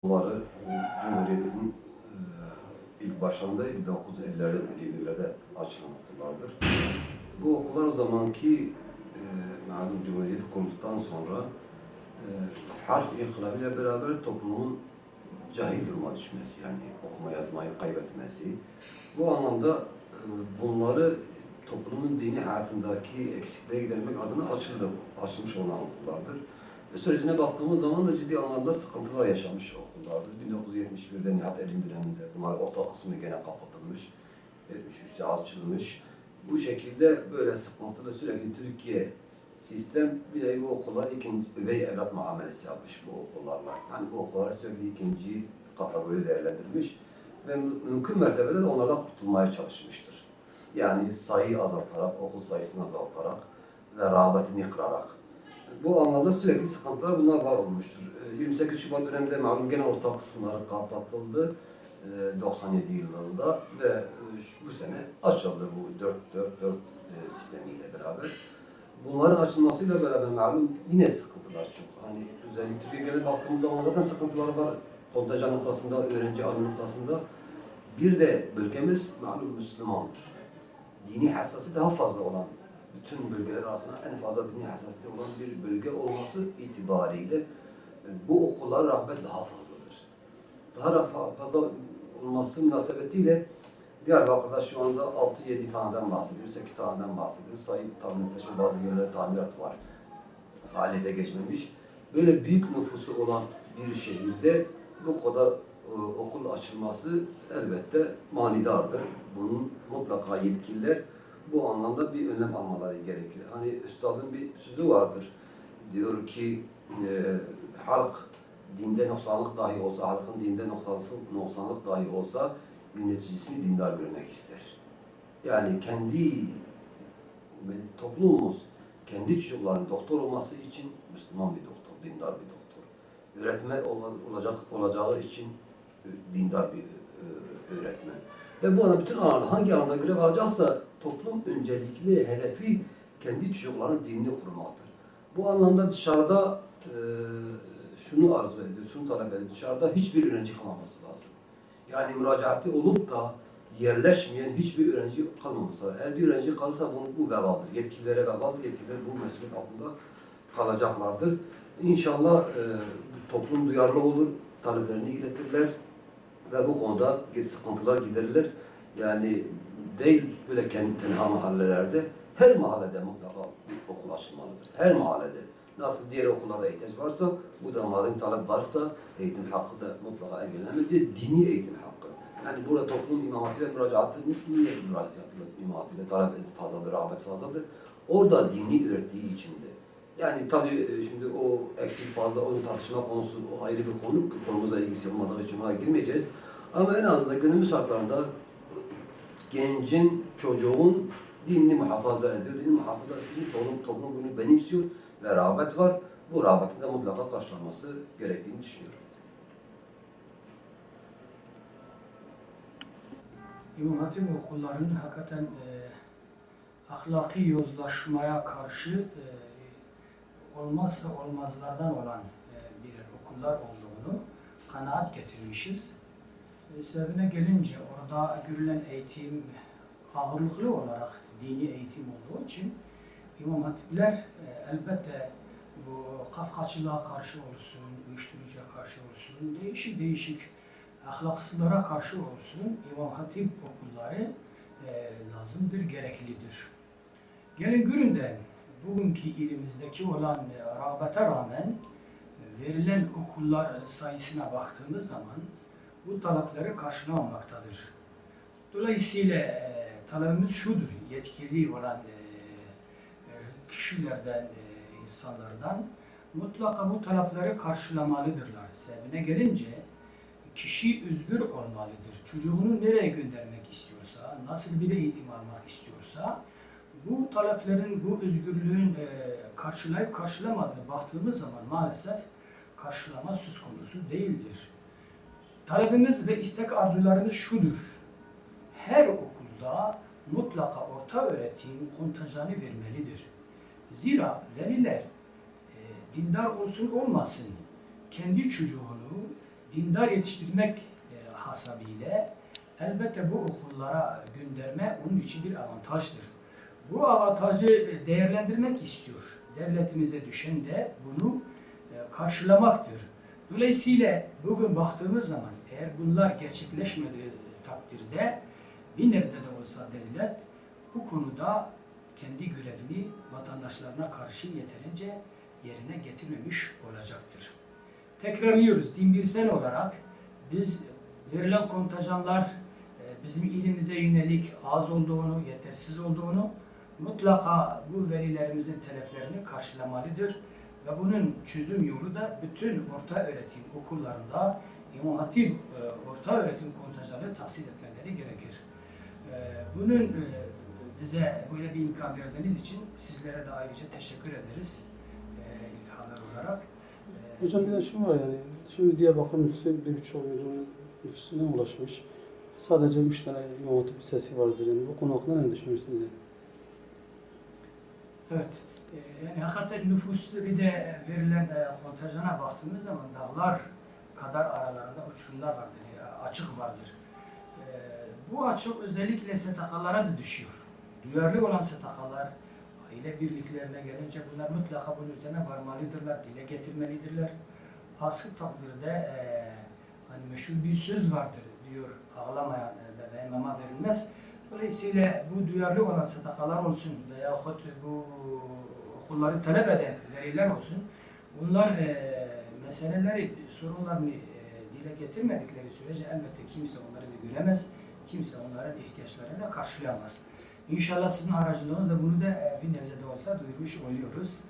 Bunları Cumhuriyet'in ilk başlarında 1950'lerde, 50'lerde açılan okullardır. Bu okullar o zamanki malum Cumhuriyet kurulduktan sonra harf inkılabıyla beraber toplumun cahil duruma düşmesi, yani okuma yazmayı kaybetmesi. Bu anlamda bunları toplumun dini hayatındaki eksikliğe gidermek adına açılmış olan okullardır. Ve sürecine baktığımız zaman da ciddi anlamda sıkıntılar yaşamış okullardır. 1971'de Nihat Erim döneminde bunlar orta kısmı gene kapatılmış, 73'te açılmış. Bu şekilde böyle sıkıntılı sürekli Türkiye sistem bir de bu okullar ikinci üvey evlat muamelesi yapmış bu okullarla. Yani bu okullara sürekli ikinci kategori değerlendirmiş ve mümkün mertebede de onlardan kurtulmaya çalışmıştır. Yani sayıyı azaltarak, okul sayısını azaltarak ve rağbetini kırarak. Bu anlamda sürekli sıkıntılar bunlar var olmuştur. 28 Şubat döneminde malum gene orta kısımları kapatıldı 97 yılında ve bu sene açıldı bu 4-4-4 sistemiyle beraber. Bunların açılmasıyla beraber malum yine sıkıntılar çok. Hani özellikle Türkiye'ye gelip baktığımız zaman zaten sıkıntıları var. Kontenjan noktasında, öğrenci alım noktasında. Bir de bölgemiz malum Müslümandır. Dini hassası daha fazla olan, bütün bölgeler arasında en fazla dini hassasiyeti olan bir bölge olması itibariyle bu okullara rağbet daha fazladır. Daha fazla olması münasebetiyle Diyarbakır'da şu anda 6-7 taneden bahsediyoruz, 8 taneden bahsediyoruz. Sayı tahmin etmişim, bazı yerlerde tamirat var, faaliyete geçmemiş. Böyle büyük nüfusu olan bir şehirde bu kadar okul açılması elbette manidardır. Bunun mutlaka yetkililer bu anlamda bir önlem almaları gerekir. Hani üstadın bir sözü vardır. Diyor ki halk dinde noksanlık dahi olsa, halkın dinde noksanlık dahi olsa yöneticisini dindar görmek ister. Yani toplumumuz kendi çocuklarının doktor olması için Müslüman bir doktor, dindar bir doktor. Öğretmen olacağı için dindar bir öğretmen. Ve bu bütün alanda hangi alanda görev alacaksa toplum öncelikli hedefi kendi çocuklarının dinini korumaktır. Bu anlamda dışarıda şunu arzu ediyor, şunu talep ediyor. Dışarıda hiçbir öğrenci kalmaması lazım. Yani müracaatı olup da yerleşmeyen hiçbir öğrenci kalmaması lazım. Eğer bir öğrenci kalırsa bu vebaldir. Yetkililere vebaldir. Yetkililer bu mesuliyet altında kalacaklardır. İnşallah toplum duyarlı olur, taleplerini iletirler ve bu konuda sıkıntılar giderilir. Yani değil böyle kendi tenha mahallelerde, her mahallede mutlaka bir okul açılmalıdır. Her mahallede. Nasıl diğer okullarda ihtiyaç varsa, bu da madem talep varsa eğitim hakkı da mutlaka engellenmeli. Bir de dini eğitim hakkı. Yani burada toplum İmam Hatip'e müracaatı, niye müracaat yapıyor İmam Hatip'e? Talep fazladır, rağbet fazladır. Orada dini öğrettiği içindir. Yani tabii şimdi o eksik fazla, onu tartışma konusu, o ayrı bir konu, konumuzla ilgisi olmadığı için ona girmeyeceğiz. Ama en azından günümüz şartlarında gencin, çocuğun dinini muhafaza ediyor. Dinini muhafaza ettiği toplum bunu benimsiyor ve rağbet var. Bu rağbetin de mutlaka karşılanması gerektiğini düşünüyorum. İmam Hatip okullarının hakikaten ahlaki yozlaşmaya karşı olmazsa olmazlardan olan birer okullar olduğunu kanaat getirmişiz. Sebebine gelince orada görülen eğitim ağırlıklı olarak dini eğitim olduğu için İmam Hatipler elbette bu kafkaçılığa karşı olsun, uyuşturucuya karşı olsun, değişik ahlaksızlara karşı olsun İmam Hatip okulları lazımdır, gereklidir. Gelin görün de bugünkü ilimizdeki olan rağbete rağmen verilen okullar sayısına baktığımız zaman bu talepleri karşılamamaktadır. Dolayısıyla talebimiz şudur, yetkili olan kişilerden, insanlardan mutlaka bu talepleri karşılamalıdırlar. Sebebine gelince kişi özgür olmalıdır. Çocuğunu nereye göndermek istiyorsa, nasıl bir eğitim almak istiyorsa bu taleplerin, bu özgürlüğün karşılayıp karşılamadığını baktığımız zaman maalesef karşılama söz konusu değildir. Talebimiz ve istek arzularımız şudur. Her okulda mutlaka orta öğretim kontenjanı vermelidir. Zira veliler dindar olsun olmasın kendi çocuğunu dindar yetiştirmek hasabıyla elbette bu okullara gönderme onun için bir avantajdır. Bu avantajı değerlendirmek istiyor. Devletimize düşen de bunu karşılamaktır. Dolayısıyla bugün baktığımız zaman eğer bunlar gerçekleşmediği takdirde bir nebze de olsa devlet bu konuda kendi görevini vatandaşlarına karşı yeterince yerine getirmemiş olacaktır. Tekrarlıyoruz, dinbirsel olarak biz verilen kontenjanlar bizim ilimize yönelik az olduğunu, yetersiz olduğunu, mutlaka bu velilerimizin taleplerini karşılamalıdır. Ve bunun çözüm yolu da bütün orta öğretim okullarında İmam Hatip orta öğretim kontenjanı tahsil etmeleri gerekir. Bunun bize böyle bir imkan verdiğiniz için sizlere de ayrıca teşekkür ederiz ilk haber olarak. Hocam bir de şu var yani, şimdi Diyarbakır nüfusu birçok nüfusuna ulaşmış. Sadece 3 tane İmam Hatip Lisesi vardır yani. Bu konu hakkında ne düşünüyorsunuz yani? Evet. Yani hakikaten nüfuslu bir de verilen kontenjana baktığımız zaman dağlar kadar aralarında uçurumlar vardır, açık vardır. Bu açık özellikle STK'lara da düşüyor. Duyarlı olan STK'lar, aile birliklerine gelince bunlar mutlaka bunun üzerine varmalıdırlar, dile getirmelidirler. Aksi takdirde hani meşhur bir söz vardır diyor, ağlamayan bebeğe mama verilmez. Dolayısıyla bu duyarlı olan STK'lar olsun veyahut bu okulları talep eden veliler olsun, bunlar meseleleri, sorunlarını dile getirmedikleri sürece elbette kimse onları da göremez, kimse onların ihtiyaçlarını da karşılayamaz. İnşallah sizin aracılığınızla bunu da bir nebze de olsa duyurmuş oluyoruz.